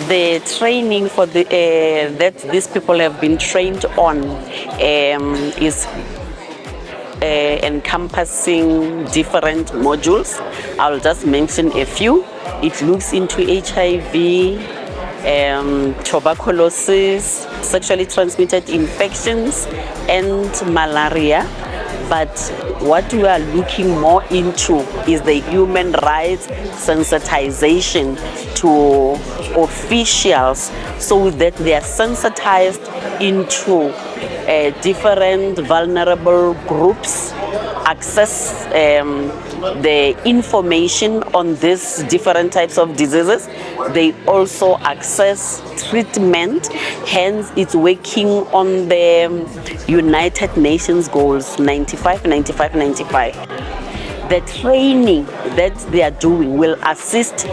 The training for the that these people have been trained on is encompassing different modules. I'll just mention a few. It looks into HIV, tuberculosis, sexually transmitted infections, and malaria. But what we are looking more into is the human rights sensitization to officials so that they are sensitized into different vulnerable groups, access the information on these different types of diseases. They also access treatment, hence it's working on the United Nations goals 95, 95, 95. The training that they are doing will assist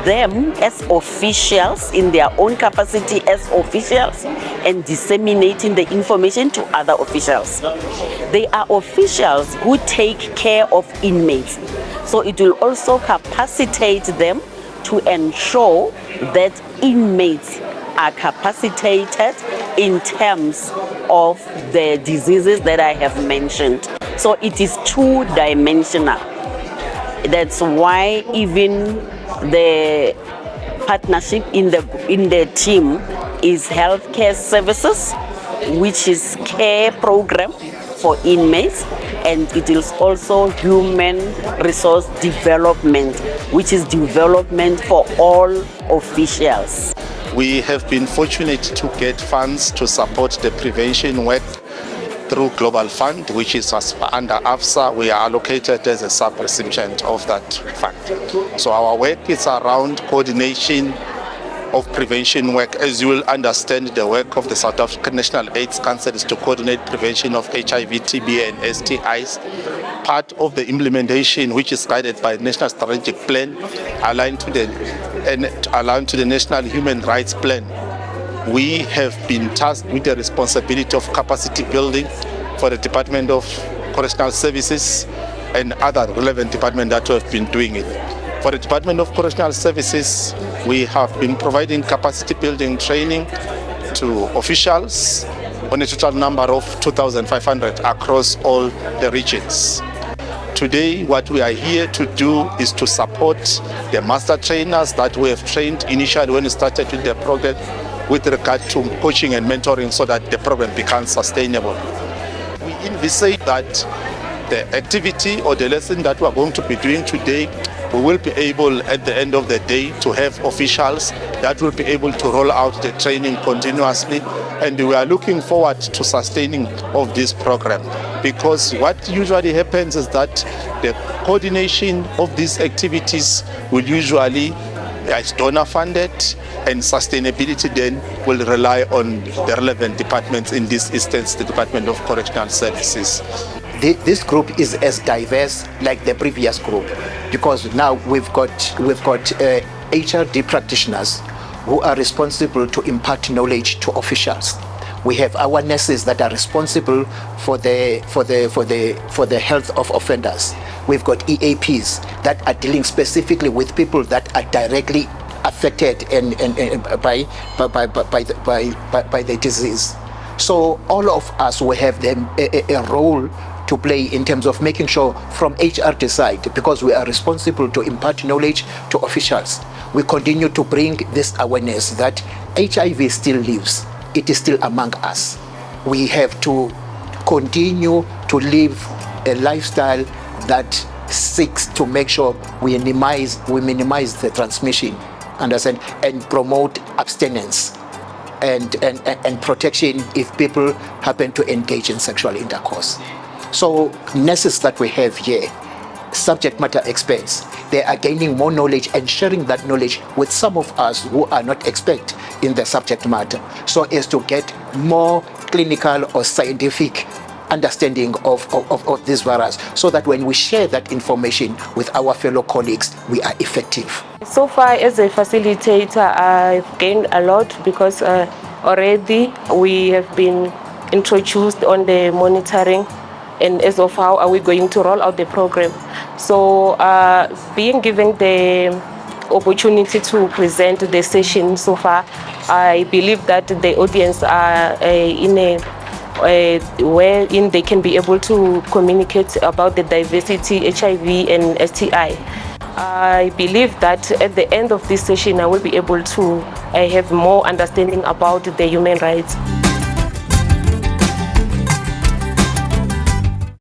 them as officials in their own capacity as officials and disseminating the information to other officials. They are officials who take care of inmates, so it will also capacitate them to ensure that inmates are capacitated in terms of the diseases that I have mentioned. So it is two-dimensional. That's why even the partnership in the team is healthcare services, which is care program for inmates, and it is also human resource development, which is development for all officials. We have been fortunate to get funds to support the prevention work through Global Fund, which is under AFSA. We are allocated as a sub-recipient of that fund. So our work is around coordination of prevention work. As you will understand, the work of the South African National AIDS Council is to coordinate prevention of HIV, TB and STIs. Part of the implementation, which is guided by the National Strategic Plan, aligned to the National Human Rights Plan. We have been tasked with the responsibility of capacity building for the Department of Correctional Services and other relevant departments that have been doing it. For the Department of Correctional Services, we have been providing capacity building training to officials on a total number of 2,500 across all the regions. Today, what we are here to do is to support the master trainers that we have trained initially when we started with the program, with regard to coaching and mentoring, so that the program becomes sustainable. We envisage that the activity or the lesson that we are going to be doing today, we will be able at the end of the day to have officials that will be able to roll out the training continuously, and we are looking forward to sustaining of this program, because what usually happens is that the coordination of these activities will usually is donor funded, and sustainability then will rely on the relevant departments, in this instance the Department of Correctional Services. This group is as diverse like the previous group, because now we've got HRD practitioners who are responsible to impart knowledge to officials. We have our nurses that are responsible for the health of offenders. We've got EAPs that are dealing specifically with people that are directly affected by the disease. So all of us will have them a role to play in terms of making sure from HRD side, because we are responsible to impart knowledge to officials. We continue to bring this awareness that HIV still lives. It is still among us. We have to continue to live a lifestyle that seeks to make sure we minimize the transmission, understand, and promote abstinence and protection if people happen to engage in sexual intercourse. So nurses that we have here, subject matter experts, they are gaining more knowledge and sharing that knowledge with some of us who are not expert in the subject matter, so as to get more clinical or scientific understanding of this virus, so that when we share that information with our fellow colleagues, we are effective. So far, as a facilitator, I've gained a lot, because already we have been introduced on the monitoring and as of how are we going to roll out the program. So being given the opportunity to present the session so far. I believe that the audience are in a wherein they can be able to communicate about the diversity, HIV and STI. I believe that at the end of this session I will be able to have more understanding about the human rights.